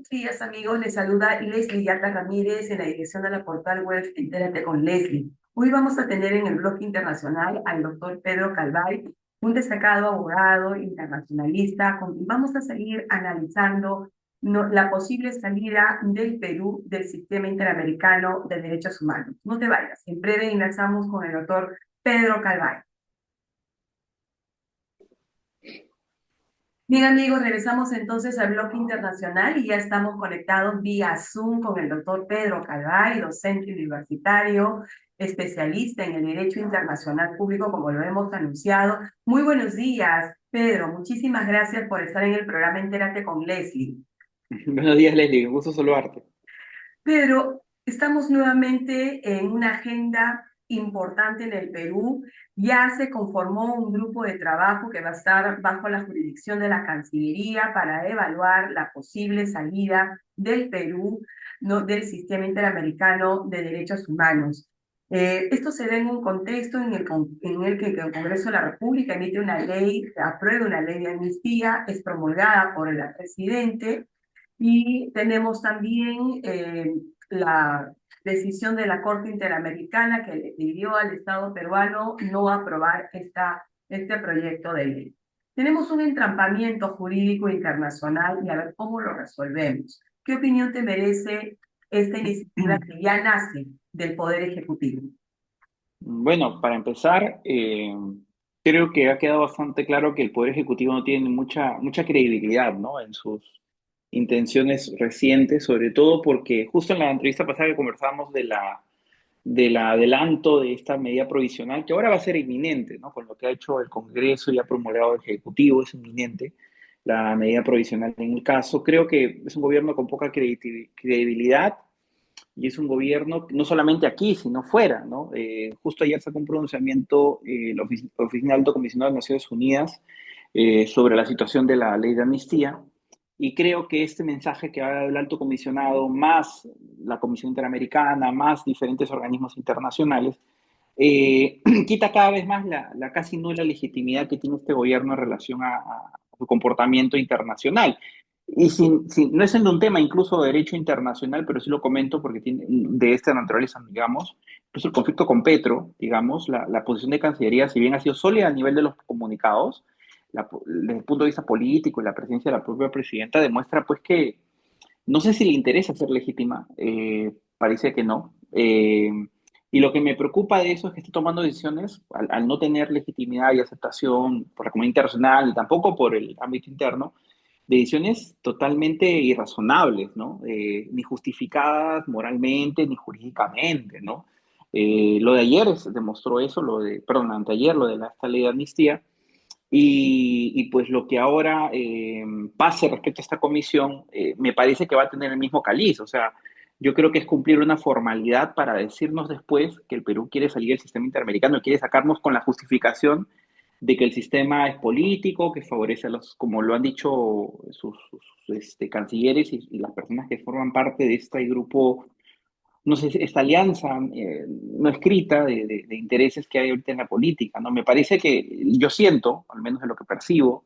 Buenos días, amigos. Les saluda Leslie Yata Ramírez en la dirección de la portal web Entérate con Leslie. Hoy vamos a tener en el bloque internacional al doctor Pedro Calvay, un destacado abogado internacionalista, con quien vamos a seguir analizando la posible salida del Perú del sistema interamericano de derechos humanos. No te vayas. En breve enlazamos con el doctor Pedro Calvay. Bien, amigos, regresamos entonces al bloque internacional y ya estamos conectados vía Zoom con el doctor Pedro Calvay, docente universitario, especialista en el derecho internacional público, como lo hemos anunciado. Muy buenos días, Pedro. Muchísimas gracias por estar en el programa Entérate con Leslie. Buenos días, Leslie. Un gusto saludarte. Pero estamos nuevamente en una agenda importante en el Perú. Ya se conformó un grupo de trabajo que va a estar bajo la jurisdicción de la Cancillería para evaluar la posible salida del Perú, ¿no?, del sistema interamericano de derechos humanos. Esto se da en un contexto en el que el Congreso de la República emite una ley, aprueba una ley de amnistía, es promulgada por el presidente, y tenemos también la decisión de la Corte Interamericana que le pidió al Estado peruano no aprobar este proyecto de ley. Tenemos un entrampamiento jurídico internacional y a ver cómo lo resolvemos. ¿Qué opinión te merece esta iniciativa que ya nace del Poder Ejecutivo? Bueno, para empezar, creo que ha quedado bastante claro que el Poder Ejecutivo no tiene mucha credibilidad, ¿no? En sus intenciones recientes, sobre todo porque justo en la entrevista pasada que conversábamos del adelanto de esta medida provisional, que ahora va a ser inminente, ¿no? Con lo que ha hecho el Congreso y ha promulgado el Ejecutivo, es inminente la medida provisional en el caso. Creo que es un gobierno con poca credibilidad. Y es un gobierno no solamente aquí, sino fuera, ¿no? Justo ayer sacó un pronunciamiento la Oficina Alto Comisionado de Naciones Unidas sobre la situación de la ley de amnistía. Y creo que este mensaje que va a dar el Alto Comisionado, más la Comisión Interamericana, más diferentes organismos internacionales, quita cada vez más la casi nula legitimidad que tiene este gobierno en relación a su comportamiento internacional. Y no es en un tema incluso de derecho internacional, pero sí lo comento porque tiene de esta naturaleza, digamos, incluso el conflicto con Petro, digamos, la posición de Cancillería, si bien ha sido sólida a nivel de los comunicados, desde el punto de vista político y la presencia de la propia presidenta demuestra pues que no sé si le interesa ser legítima, parece que no. Y lo que me preocupa de eso es que esté tomando decisiones al no tener legitimidad y aceptación por la comunidad internacional y tampoco por el ámbito interno, decisiones totalmente irrazonables, ¿no? Ni justificadas moralmente ni jurídicamente, ¿no? Lo de ayer demostró eso, perdón, anteayer, lo de esta ley de amnistía, y pues lo que ahora pase respecto a esta comisión, me parece que va a tener el mismo caliz. O sea, yo creo que es cumplir una formalidad para decirnos después que el Perú quiere salir del sistema interamericano y quiere sacarnos con la justificación de que el sistema es político, que favorece a los, como lo han dicho sus cancilleres y las personas que forman parte de este grupo, no sé, esta alianza no escrita de intereses que hay ahorita en la política, ¿no? Me parece que yo siento, al menos de lo que percibo,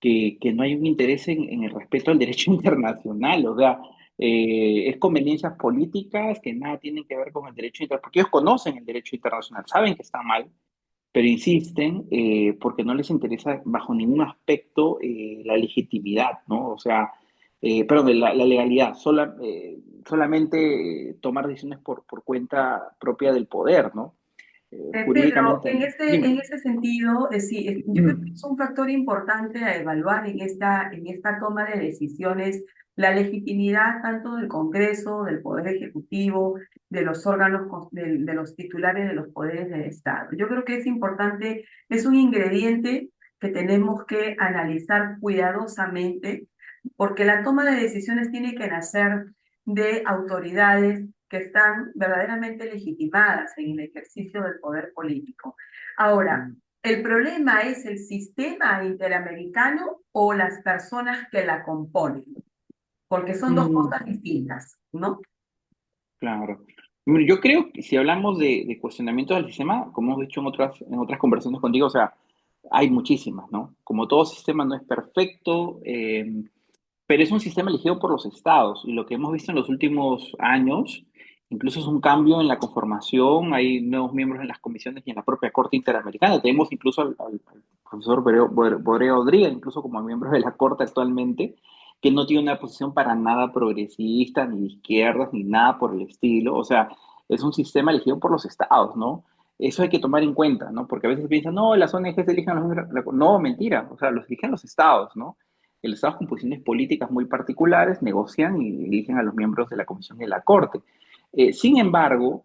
que no hay un interés en el respeto al derecho internacional, o sea, es conveniencias políticas que nada tienen que ver con el derecho internacional, porque ellos conocen el derecho internacional, saben que está mal, pero insisten porque no les interesa bajo ningún aspecto la legitimidad, ¿no? O sea, perdón, la legalidad, solamente tomar decisiones por cuenta propia del poder, ¿no? Pedro, Jurídicamente, en dime. ese sentido, sí, yo creo que es un factor importante a evaluar en esta toma de decisiones la legitimidad tanto del Congreso, del Poder Ejecutivo, de los órganos, de los titulares de los poderes del Estado. Yo creo que es importante, es un ingrediente que tenemos que analizar cuidadosamente, porque la toma de decisiones tiene que nacer de autoridades que están verdaderamente legitimadas en el ejercicio del poder político. Ahora, ¿el problema es el sistema interamericano o las personas que la componen? Porque son dos Mm, cosas distintas, ¿no? claro. Mira, yo creo que si hablamos de cuestionamiento del sistema, como hemos dicho en otras conversaciones contigo, o sea, hay muchísimas, ¿no? Como todo sistema no es perfecto, pero es un sistema elegido por los estados y lo que hemos visto en los últimos años, incluso es un cambio en la conformación, hay nuevos miembros en las comisiones y en la propia Corte Interamericana. Tenemos incluso al profesor Boreo Odría, incluso como miembro de la Corte actualmente, que no tiene una posición para nada progresista, ni de izquierdas, ni nada por el estilo. O sea, es un sistema elegido por los estados, ¿no? Eso hay que tomar en cuenta, ¿no? Porque a veces piensan, no, las ONGs eligen a los miembros. No, mentira, o sea, los eligen los estados, ¿no? El Estado con posiciones políticas muy particulares negocian y eligen a los miembros de la Comisión de la Corte. Sin embargo,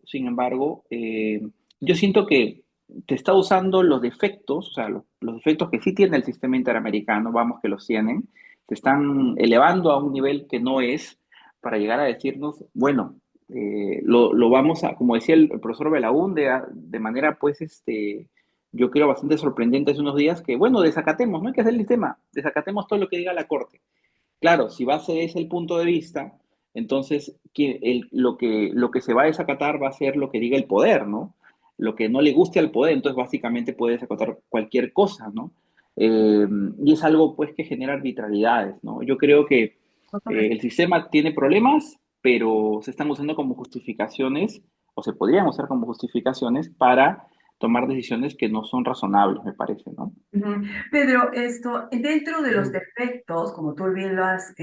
yo siento que te está usando los defectos, o sea, los defectos que sí tiene el sistema interamericano, vamos que los tienen, te están elevando a un nivel que no es para llegar a decirnos, bueno, lo vamos a, como decía el profesor Belaúnde, de manera pues yo creo bastante sorprendente hace unos días que, bueno, desacatemos, no hay que hacer el sistema, desacatemos todo lo que diga la Corte. Claro, si base es el punto de vista, entonces lo que se va a desacatar va a ser lo que diga el poder, ¿no? Lo que no le guste al poder, entonces básicamente puede desacatar cualquier cosa, ¿no? Eh, y es algo pues que genera arbitrariedades, ¿no? Yo creo que el sistema tiene problemas, pero se están usando como justificaciones, o se podrían usar como justificaciones para tomar decisiones que no son razonables, me parece, ¿no? Ujú. Pedro, dentro de los defectos, como tú bien lo has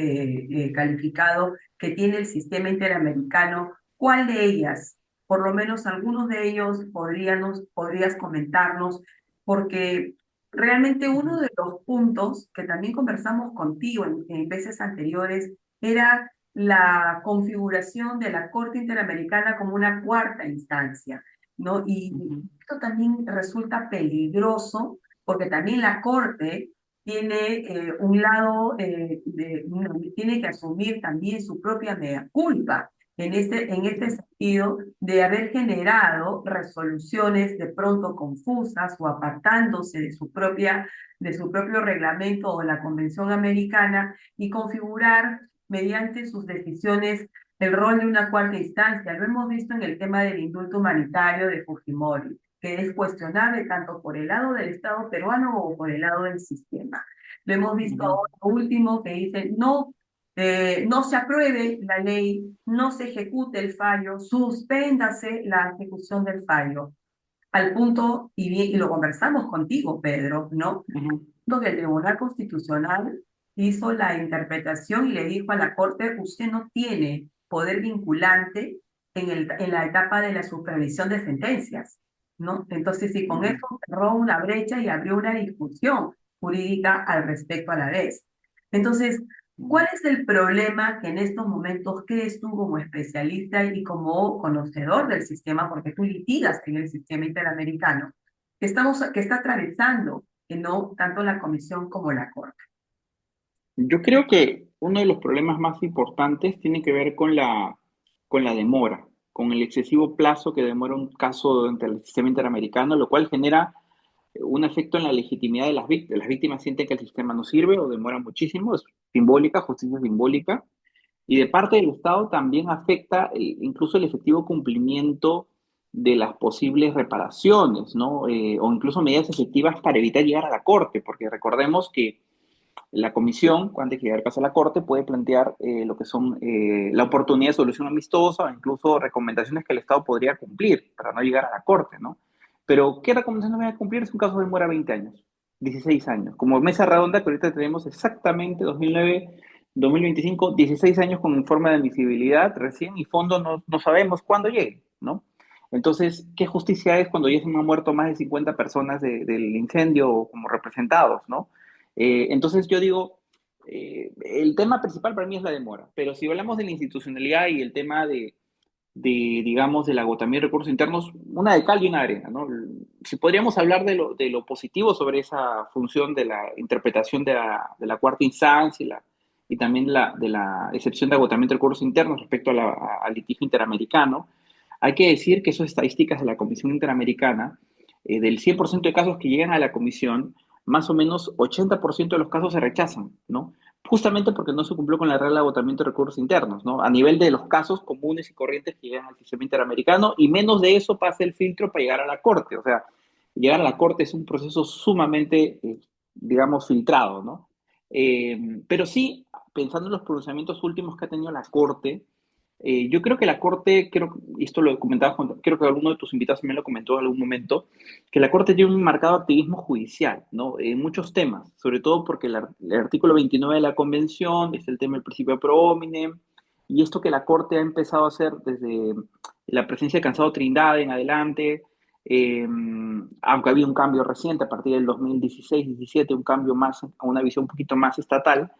calificado, que tiene el sistema interamericano, ¿cuál de ellas, por lo menos algunos de ellos, podrías comentarnos? Porque realmente uno de los puntos que también conversamos contigo en veces anteriores era la configuración de la Corte Interamericana como una cuarta instancia, ¿no? Y Ujú, esto también resulta peligroso porque también la Corte tiene un lado, tiene que asumir también su propia mea culpa en este sentido de haber generado resoluciones de pronto confusas o apartándose de su propio reglamento o la Convención Americana y configurar mediante sus decisiones el rol de una cuarta instancia. Lo hemos visto en el tema del indulto humanitario de Fujimori, que es cuestionable tanto por el lado del Estado peruano o por el lado del sistema. Lo hemos visto ujú, ahora último que dice, no, no se apruebe la ley, no se ejecute el fallo, suspéndase la ejecución del fallo. Al punto, y lo conversamos contigo, Pedro, ¿no? ujú. Donde el Tribunal Constitucional hizo la interpretación y le dijo a la Corte, usted no tiene poder vinculante en la etapa de la supervisión de sentencias, ¿no? Entonces, si con Ujú. eso cerró una brecha y abrió una discusión jurídica al respecto a la vez. Entonces, ¿cuál es el problema que en estos momentos crees tú como especialista y como conocedor del sistema, porque tú litigas en el sistema interamericano, que está atravesando que no tanto la comisión como la corte? Yo creo que uno de los problemas más importantes tiene que ver con la demora, con el excesivo plazo que demora un caso ante el sistema interamericano, lo cual genera un efecto en la legitimidad de las víctimas. Las víctimas sienten que el sistema no sirve o demora muchísimo, es simbólica, justicia simbólica, y de parte del Estado también afecta incluso el efectivo cumplimiento de las posibles reparaciones, ¿no? O incluso medidas efectivas para evitar llegar a la corte, porque recordemos que la comisión, cuando hay que llegar caso a la Corte, puede plantear lo que son la oportunidad de solución amistosa o incluso recomendaciones que el Estado podría cumplir para no llegar a la Corte, ¿no? Pero, ¿qué recomendaciones van a cumplir si un caso demora 20 años, 16 años? Como mesa redonda, que ahorita tenemos exactamente 2009, 2025, 16 años con informe de admisibilidad recién y fondo no sabemos cuándo llegue, ¿no? Entonces, ¿qué justicia es cuando ya se han muerto más de 50 personas del incendio como representados, ¿no? Entonces yo digo, el tema principal para mí es la demora, pero si hablamos de la institucionalidad y el tema digamos, del agotamiento de recursos internos, una de cal y una de arena, ¿no? Si podríamos hablar de lo positivo sobre esa función de la interpretación de la cuarta instancia y también de la excepción de agotamiento de recursos internos respecto al litigio interamericano, hay que decir que esas estadísticas de la Comisión Interamericana, del 100% de casos que llegan a la Comisión, más o menos 80% de los casos se rechazan, ¿no? Justamente porque no se cumplió con la regla de agotamiento de recursos internos, ¿no? A nivel de los casos comunes y corrientes que llegan al sistema interamericano, y menos de eso pasa el filtro para llegar a la Corte. O sea, llegar a la Corte es un proceso sumamente, digamos, filtrado, ¿no? Pero sí, pensando en los pronunciamientos últimos que ha tenido la Corte, yo creo que la Corte, y esto lo comentaba, creo que alguno de tus invitados también lo comentó en algún momento, que la Corte tiene un marcado activismo judicial, ¿no? En muchos temas, sobre todo porque el artículo 29 de la Convención es el tema del principio pro hominem, y esto que la Corte ha empezado a hacer desde la presencia de Cansado Trindade en adelante, aunque había un cambio reciente a partir del 2016-17, un cambio más a una visión un poquito más estatal,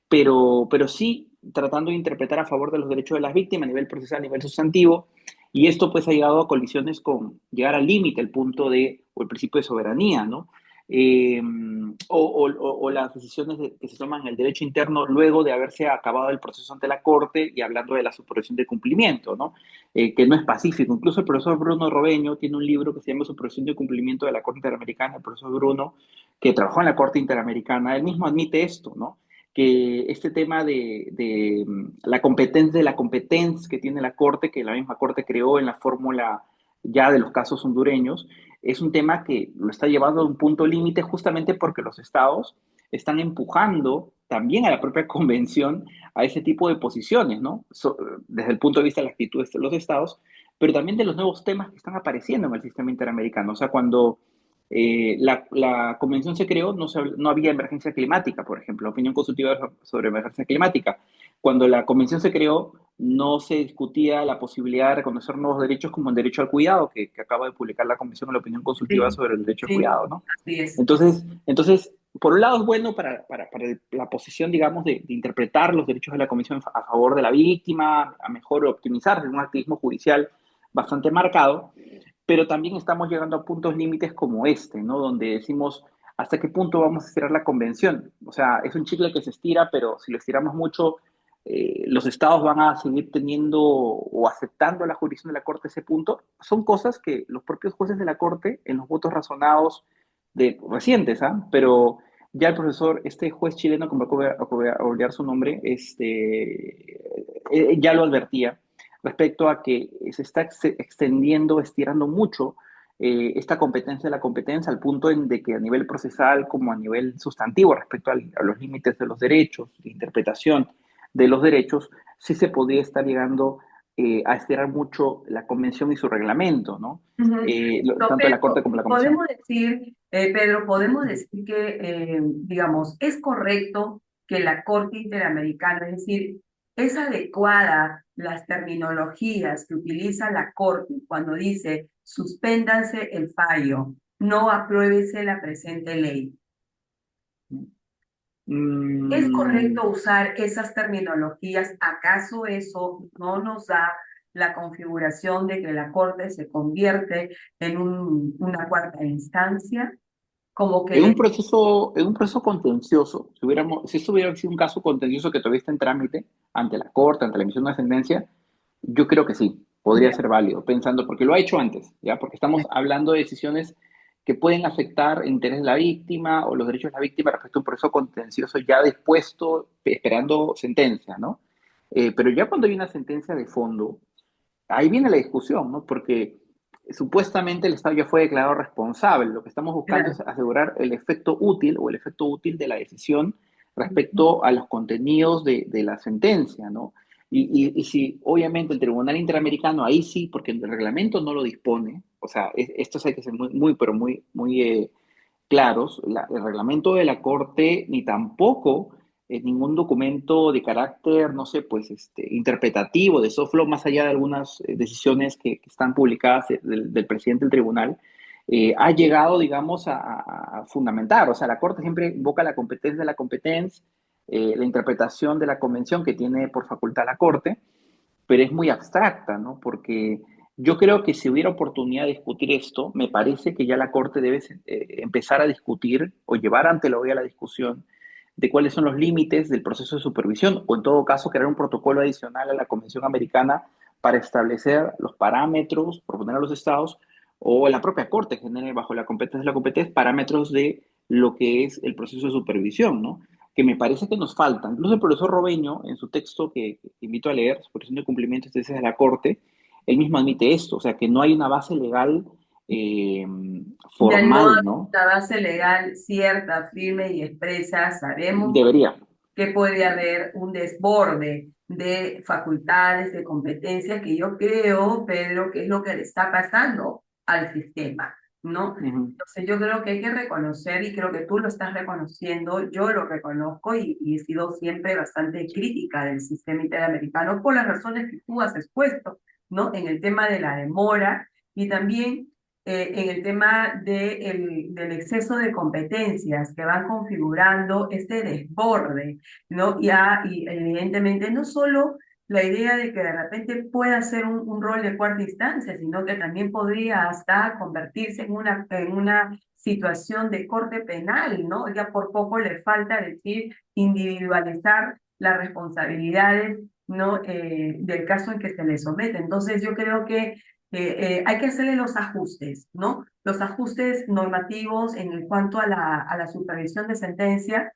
pero sí tratando de interpretar a favor de los derechos de las víctimas a nivel procesal, a nivel sustantivo, y esto pues ha llegado a colisiones con llegar al límite, el punto de, o el principio de soberanía, ¿no? Eh, o las decisiones que se toman en el derecho interno luego de haberse acabado el proceso ante la Corte y hablando de la supervisión de cumplimiento, ¿no? Que no es pacífico. Incluso el profesor Bruno Robeño tiene un libro que se llama Supervisión de cumplimiento de la Corte Interamericana, el profesor Bruno, que trabajó en la Corte Interamericana, él mismo admite esto, ¿no? Que este tema de la competencia de la competencia que tiene la Corte, que la misma Corte creó en la fórmula ya de los casos hondureños, es un tema que lo está llevando a un punto límite justamente porque los estados están empujando también a la propia convención a ese tipo de posiciones, ¿no? Desde el punto de vista de las actitudes de los estados, pero también de los nuevos temas que están apareciendo en el sistema interamericano. O sea, cuando la convención se creó, no había emergencia climática, por ejemplo, opinión consultiva sobre emergencia climática. Cuando la convención se creó, no se discutía la posibilidad de reconocer nuevos derechos como el derecho al cuidado, que acaba de publicar la Comisión en la opinión consultiva Sí, sobre el derecho al sí, cuidado, ¿no? así es. Entonces, por un lado es bueno para la posición, digamos, de interpretar los derechos de la Comisión a favor de la víctima, a mejor optimizar un activismo judicial bastante marcado, pero también estamos llegando a puntos límites como este, ¿no? Donde decimos, ¿hasta qué punto vamos a estirar la convención? O sea, es un chicle que se estira, pero si lo estiramos mucho, los estados van a seguir teniendo o aceptando la jurisdicción de la Corte a ese punto. Son cosas que los propios jueces de la Corte, en los votos razonados recientes, ¿ah? Pero ya el profesor, este juez chileno, como voy a olvidar su nombre, ya lo advertía respecto a que se está extendiendo, estirando mucho esta competencia de la competencia al punto de que a nivel procesal como a nivel sustantivo respecto a los límites de los derechos, de interpretación de los derechos, sí se podría estar llegando a estirar mucho la convención y su reglamento, ¿no? Ujú. No, Tanto la Corte como la Comisión. Pedro, podemos decir que, digamos, es correcto que la Corte Interamericana, es decir, es adecuada las terminologías que utiliza la Corte cuando dice suspéndanse el fallo, no apruébese la presente ley. ¿Es Mm, correcto usar esas terminologías? ¿Acaso eso no nos da la configuración de que la Corte se convierte en una cuarta instancia? Como que le... en un proceso contencioso, si esto hubiera sido un caso contencioso que todavía está en trámite ante la Corte, ante la emisión de una sentencia, yo creo que sí, podría Ya, ser válido, pensando, porque lo ha hecho antes, ¿ya? Porque estamos hablando de decisiones que pueden afectar el interés de la víctima o los derechos de la víctima respecto a un proceso contencioso ya dispuesto, esperando sentencia, ¿no? Pero ya cuando hay una sentencia de fondo, ahí viene la discusión, ¿no? Porque supuestamente el Estado ya fue declarado responsable. Lo que estamos buscando es claro. asegurar el efecto útil o el efecto útil de la decisión respecto a los contenidos de la sentencia, ¿no? Y si obviamente el Tribunal Interamericano, ahí sí, porque el reglamento no lo dispone, o sea, esto hay que ser pero muy claros, el reglamento de la Corte ni tampoco ningún documento de carácter, no sé, pues interpretativo, de soft law, más allá de algunas decisiones que están publicadas del presidente del tribunal, ha llegado, digamos, a fundamentar. O sea, la Corte siempre invoca la competencia de la competencia, la interpretación de la convención que tiene por facultad la Corte, pero es muy abstracta, ¿no? Porque yo creo que si hubiera oportunidad de discutir esto, me parece que ya la Corte debe empezar a discutir o llevar ante la OEA la discusión de cuáles son los límites del proceso de supervisión, o en todo caso crear un protocolo adicional a la Convención Americana para establecer los parámetros, proponer a los estados, o la propia Corte genere bajo la competencia de la competencia parámetros de lo que es el proceso de supervisión, ¿no? Que me parece que nos faltan. Incluso el profesor Robeño, en su texto que invito a leer, Supervisión de Cumplimiento de la Corte, él mismo admite esto, o sea, que no hay una base legal eh, Ya no hay formal, ¿no? una base legal cierta, firme y expresa. Sabemos Debería. que puede haber un desborde de facultades, de competencias, que yo creo, Pedro, que es lo que le está pasando al sistema, ¿no? Ujú, Entonces yo creo que hay que reconocer, y creo que tú lo estás reconociendo, yo lo reconozco y he sido siempre bastante crítica del sistema interamericano por las razones que tú has expuesto, ¿no? En el tema de la demora y también en el tema del exceso de competencias que van configurando este desborde, ¿no? Y evidentemente no solo la idea de que de repente pueda ser un rol de cuarta instancia, sino que también podría hasta convertirse en una situación de corte penal, ¿no? Ya por poco le falta decir individualizar las responsabilidades, ¿no? Del caso en que se le somete. Entonces yo creo que hay que hacerle los ajustes, ¿no? Los ajustes normativos en cuanto a a la supervisión de sentencia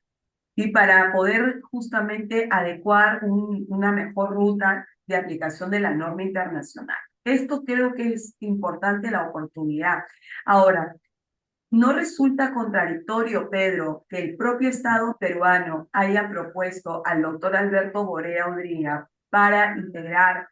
y para poder justamente adecuar una mejor ruta de aplicación de la norma internacional. Esto creo que es importante la oportunidad. Ahora, ¿no resulta contradictorio, Pedro, que el propio Estado peruano haya propuesto al doctor Alberto Borea Odría para integrar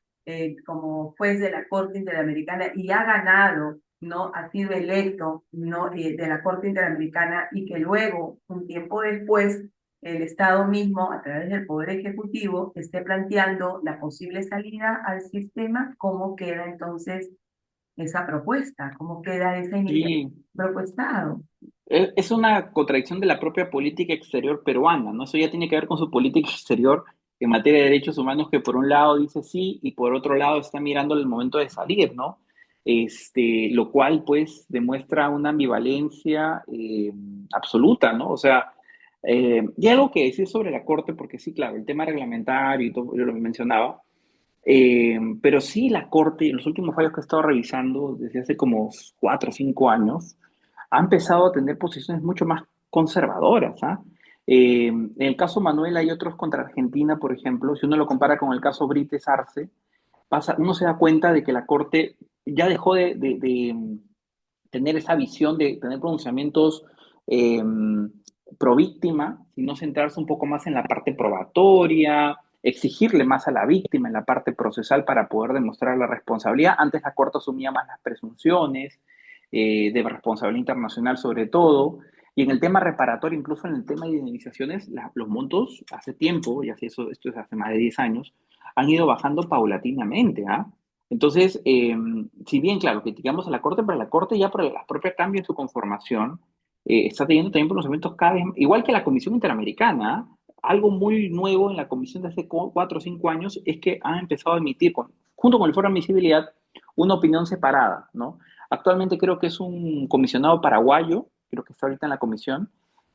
como juez de la Corte Interamericana y ha ganado, ¿no? Ha sido electo, ¿no? De la Corte Interamericana y que luego, un tiempo después, el Estado mismo, a través del Poder Ejecutivo, esté planteando la posible salida al sistema? ¿Cómo queda entonces esa propuesta? ¿Cómo queda esa iniciativa sí. propuesta? Es una contradicción de la propia política exterior peruana, ¿no? Eso ya tiene que ver con su política exterior en materia de derechos humanos, que por un lado dice sí y por otro lado está mirando el momento de salir, ¿no? Lo cual pues demuestra una ambivalencia absoluta, ¿no? O sea, y algo que decir sobre la Corte, porque sí, claro, el tema reglamentario y todo, yo lo mencionaba, pero sí la Corte, en los últimos fallos que he estado revisando desde hace como 4 o 5 años, ha empezado a tener posiciones mucho más conservadoras. ¿Ah? En el caso Manuel hay otros contra Argentina, por ejemplo, si uno lo compara con el caso Brites Arce, uno se da cuenta de que la Corte ya dejó de tener esa visión de tener pronunciamientos eh, pro víctima, sino centrarse un poco más en la parte probatoria, exigirle más a la víctima en la parte procesal para poder demostrar la responsabilidad. Antes la Corte asumía más las presunciones de responsabilidad internacional sobre todo, y en el tema reparatorio, incluso en el tema de indemnizaciones, los montos hace tiempo, y así esto es hace más de 10 años, han ido bajando paulatinamente. ¿Ah? Entonces, si bien, claro, criticamos a la Corte, pero la Corte ya por la propia cambio en su conformación está teniendo también pronunciamientos cada vez, igual que la Comisión Interamericana. Algo muy nuevo en la Comisión de hace 4 o 5 años es que han empezado a emitir, junto con el Foro de Admisibilidad, una opinión separada, ¿no? Actualmente creo que es un comisionado paraguayo, creo que está ahorita en la comisión,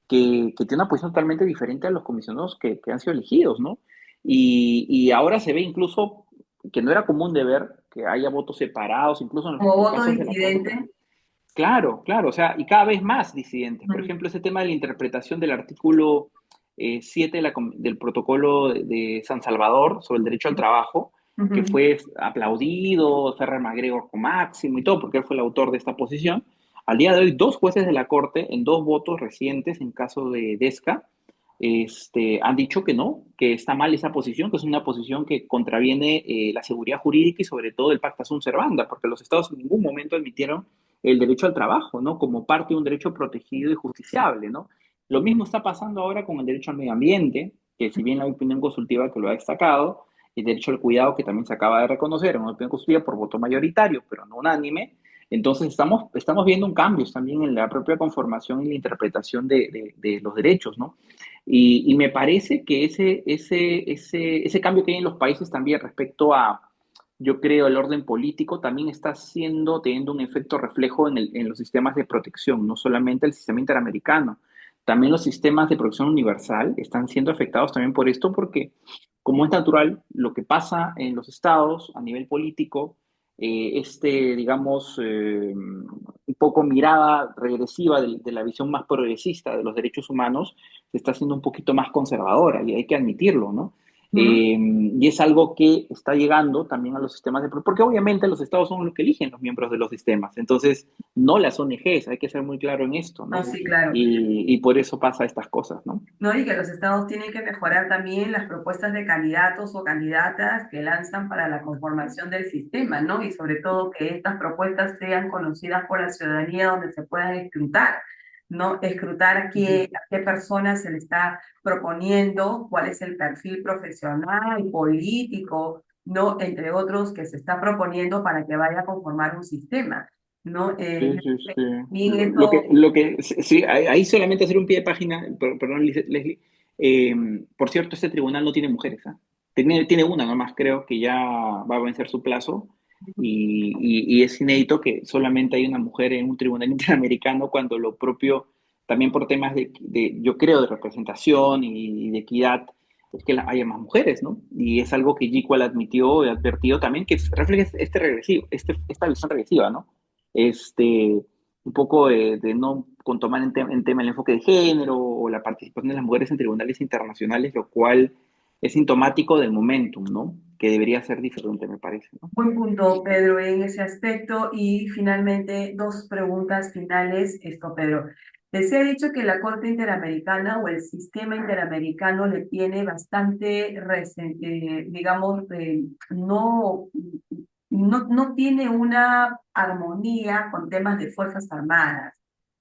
que tiene una posición totalmente diferente a los comisionados que han sido elegidos, ¿no? Y ahora se ve incluso que no era común de ver que haya votos separados, incluso Como en voto casos de la Corte. disidente. Claro, claro, o sea, y cada vez más disidentes. Por Mm, ejemplo, ese tema de la interpretación del artículo 7 del protocolo de San Salvador sobre el derecho al trabajo, que ujú. fue aplaudido, Ferrer MacGregor con Máximo y todo, porque él fue el autor de esta posición. Al día de hoy, dos jueces de la Corte, en dos votos recientes, en caso de Desca, han dicho que no, que está mal esa posición, que es una posición que contraviene la seguridad jurídica y sobre todo el Pacta Sunt Servanda, porque los estados en ningún momento admitieron el derecho al trabajo, ¿no? Como parte de un derecho protegido y justiciable, ¿no? Lo mismo está pasando ahora con el derecho al medio ambiente, que si bien la opinión consultiva que lo ha destacado, el derecho al cuidado que también se acaba de reconocer en una opinión consultiva por voto mayoritario, pero no unánime. Entonces estamos viendo un cambio también en la propia conformación y la interpretación de los derechos, ¿no? Y me parece que ese cambio que hay en los países también respecto a, yo creo, el orden político también está teniendo un efecto reflejo en los sistemas de protección, no solamente el sistema interamericano, también los sistemas de protección universal están siendo afectados también por esto, porque como es natural, lo que pasa en los estados a nivel político, digamos, un poco mirada regresiva de la visión más progresista de los derechos humanos, se está haciendo un poquito más conservadora y hay que admitirlo, ¿no? Ujú. Y es algo que está llegando también a los sistemas de... Porque obviamente los estados son los que eligen los miembros de los sistemas. Entonces, no las ONGs, hay que ser muy claro en esto, No, ¿no? sí, claro. Y por eso pasa estas cosas, ¿no? ¿No? Y que los estados tienen que mejorar también las propuestas de candidatos o candidatas que lanzan para la conformación del sistema, ¿no? Y sobre todo que estas propuestas sean conocidas por la ciudadanía donde se puedan escrutar, ¿no? Escrutar Ujú. a qué personas se le está proponiendo, cuál es el perfil profesional, político, ¿no? Entre otros que se está proponiendo para que vaya a conformar un sistema, ¿no? Sí, sí, sí. Bien, eso. Sí, ahí solamente hacer un pie de página, perdón, Leslie. Por cierto, este tribunal no tiene mujeres, ¿ah? Tiene una nomás, creo que ya va a vencer su plazo y es inédito que solamente hay una mujer en un tribunal interamericano cuando lo propio, también por temas yo creo, de representación y de equidad, es que haya más mujeres, ¿no? Y es algo que G-Qual admitió y advertido también, que refleja esta visión regresiva, ¿no? Un poco de no con tomar en tema el enfoque de género o la participación de las mujeres en tribunales internacionales, lo cual es sintomático del momentum, ¿no? Que debería ser diferente, me parece, ¿no? Buen punto, Pedro, en ese aspecto. Y finalmente, dos preguntas finales. Esto, Pedro. Se ha dicho que la Corte Interamericana o el sistema interamericano le tiene bastante, digamos, no tiene una armonía con temas de Fuerzas Armadas.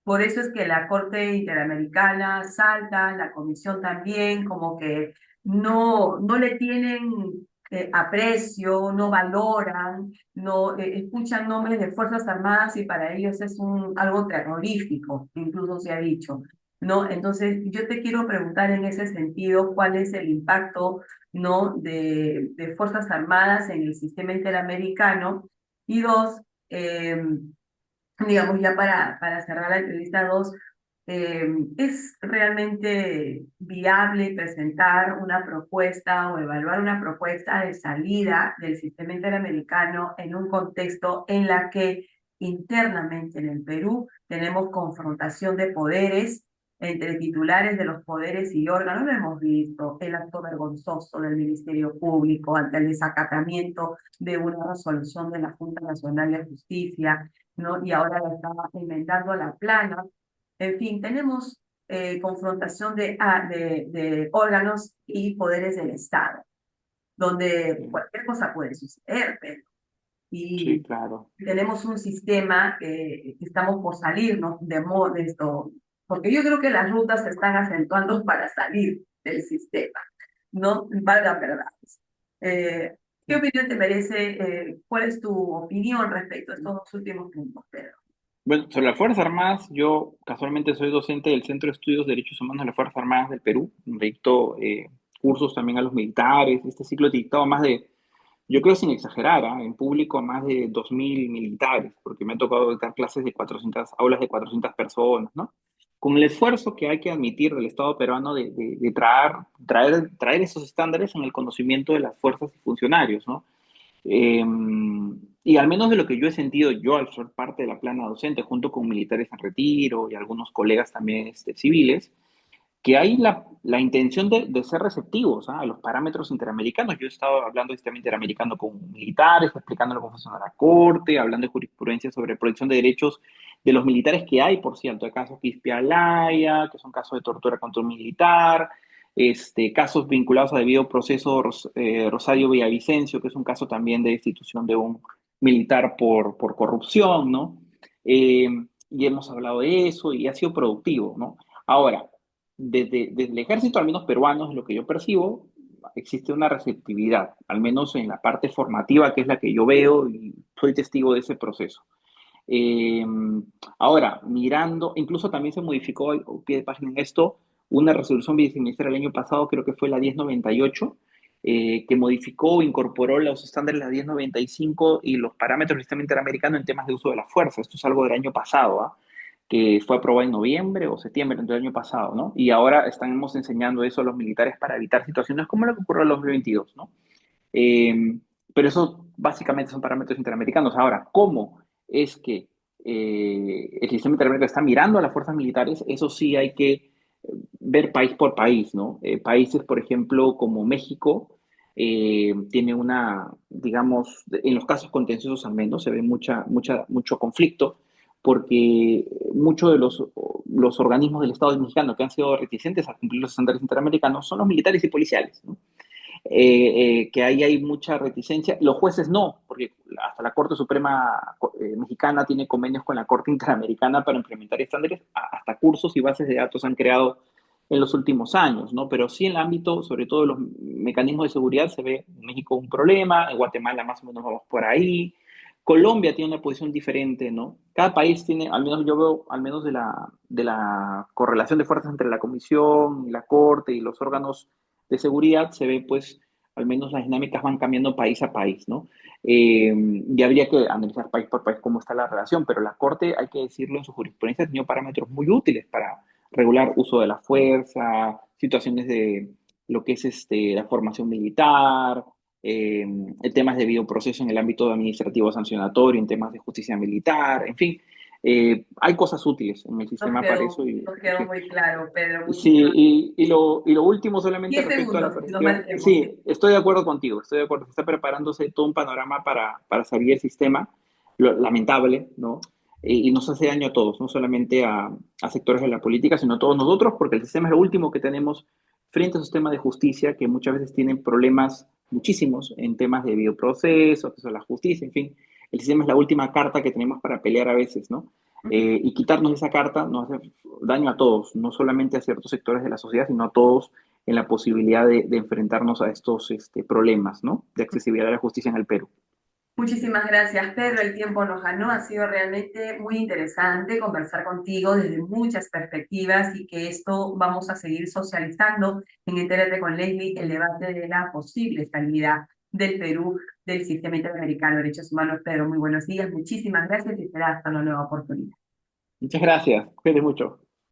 Por eso es que la Corte Interamericana salta, la Comisión también, como que no le tienen aprecio, no valoran, no escuchan nombres de Fuerzas Armadas y para ellos es algo terrorífico, incluso se ha dicho, ¿no? Entonces, yo te quiero preguntar en ese sentido, ¿cuál es el impacto, ¿no? de Fuerzas Armadas en el sistema interamericano? Y dos, eh, digamos ya para cerrar la entrevista dos, ¿es realmente viable presentar una propuesta o evaluar una propuesta de salida del sistema interamericano en un contexto en la que internamente en el Perú tenemos confrontación de poderes entre titulares de los poderes y órganos? Lo hemos visto, el acto vergonzoso del Ministerio Público ante el desacatamiento de una resolución de la Junta Nacional de Justicia, ¿no? Y ahora la está inventando la plana. En fin, tenemos confrontación de órganos y poderes del Estado, donde Sí, cualquier cosa puede suceder, sí, y claro. tenemos un sistema que estamos por salirnos de esto, porque yo creo que las rutas se están acentuando para salir del sistema, no valgan verdades. Eh, ¿Qué opinión te merece? ¿Cuál es tu opinión respecto a estos dos últimos puntos, Pedro? Bueno, sobre las Fuerzas Armadas, yo casualmente soy docente del Centro de Estudios de Derechos Humanos de las Fuerzas Armadas del Perú. Dicto cursos también a los militares. Este ciclo he dictado más de, yo creo sin exagerar, ¿ah? En público a más de 2.000 militares, porque me ha tocado dictar clases de 400, aulas de 400 personas, ¿no? Con el esfuerzo que hay que admitir del Estado peruano de traer esos estándares en el conocimiento de las fuerzas y funcionarios, ¿no? Eh, y al menos de lo que yo he sentido yo al ser parte de la plana docente, junto con militares en retiro y algunos colegas también civiles, que hay la intención de ser receptivos, ¿ah? A los parámetros interamericanos. Yo he estado hablando del sistema interamericano con militares, explicando cómo funciona la Corte, hablando de jurisprudencia sobre protección de derechos de los militares que hay, por cierto, de casos Quispe Alaya, que son casos de tortura contra un militar, casos vinculados a debido proceso Rosario Villavicencio, que es un caso también de destitución de un militar por corrupción, ¿no? Eh, y hemos hablado de eso y ha sido productivo, ¿no? Ahora, desde el ejército, al menos peruanos, lo que yo percibo, existe una receptividad, al menos en la parte formativa, que es la que yo veo y soy testigo de ese proceso. Eh, Ahora, mirando, incluso también se modificó, a pie de página en esto, una resolución viceministerial el año pasado, creo que fue la 1098, que modificó, incorporó los estándares de la 1095 y los parámetros del sistema interamericano en temas de uso de la fuerza. Esto es algo del año pasado, ¿ah? Que fue aprobado en noviembre o septiembre del año pasado, ¿no? Y ahora estamos enseñando eso a los militares para evitar situaciones como la que ocurrió en el 2022, ¿no? Eh, pero eso básicamente son parámetros interamericanos. Ahora, ¿cómo es que el sistema interamericano está mirando a las fuerzas militares? Eso sí hay que ver país por país, ¿no? Países, por ejemplo, como México, tiene una, digamos, en los casos contenciosos al menos, se ve mucho conflicto, porque muchos de los organismos del Estado mexicano que han sido reticentes a cumplir los estándares interamericanos son los militares y policiales, ¿no? Que ahí hay mucha reticencia. Los jueces no, porque hasta la Corte Suprema Mexicana tiene convenios con la Corte Interamericana para implementar estándares, hasta cursos y bases de datos han creado en los últimos años, ¿no? Pero sí en el ámbito, sobre todo de los mecanismos de seguridad, se ve en México un problema, en Guatemala más o menos vamos por ahí. Colombia tiene una posición diferente, ¿no? Cada país tiene, al menos yo veo, al menos de la correlación de fuerzas entre la Comisión, y la Corte y los órganos de seguridad, se ve pues al menos las dinámicas van cambiando país a país, ¿no? Y habría que analizar país por país cómo está la relación, pero la Corte, hay que decirlo, en su jurisprudencia ha tenido parámetros muy útiles para regular uso de la fuerza, situaciones de lo que es la formación militar, temas de bioproceso en el ámbito administrativo sancionatorio, en temas de justicia militar, en fin, hay cosas útiles en el sistema para eso. Nos quedó muy claro, Pedro. Sí, Muchísimas. y lo último solamente 10 respecto a la segundos, no perspectiva, más tiempo, sí, sí. estoy de acuerdo contigo, estoy de acuerdo, se está preparándose todo un panorama para salir del sistema, lamentable, ¿no? Y nos hace daño a todos, no solamente a sectores de la política, sino a todos nosotros, porque el sistema es lo último que tenemos frente a un sistema de justicia que muchas veces tienen problemas muchísimos en temas de bioproceso, acceso a la justicia, en fin, el sistema es la última carta que tenemos para pelear a veces, ¿no? Y quitarnos esa carta nos hace daño a todos, no solamente a ciertos sectores de la sociedad, sino a todos en la posibilidad de enfrentarnos a estos problemas, ¿no? De accesibilidad a la justicia en el Perú. Muchísimas gracias, Pedro. El tiempo nos ganó. Ha sido realmente muy interesante conversar contigo desde muchas perspectivas y que esto vamos a seguir socializando en Entérate con Leslie, el debate de la posible salida del Perú del Sistema Interamericano de Derechos Humanos. Pedro, muy buenos días. Muchísimas gracias y será hasta una nueva oportunidad. Muchas gracias, cuídate mucho.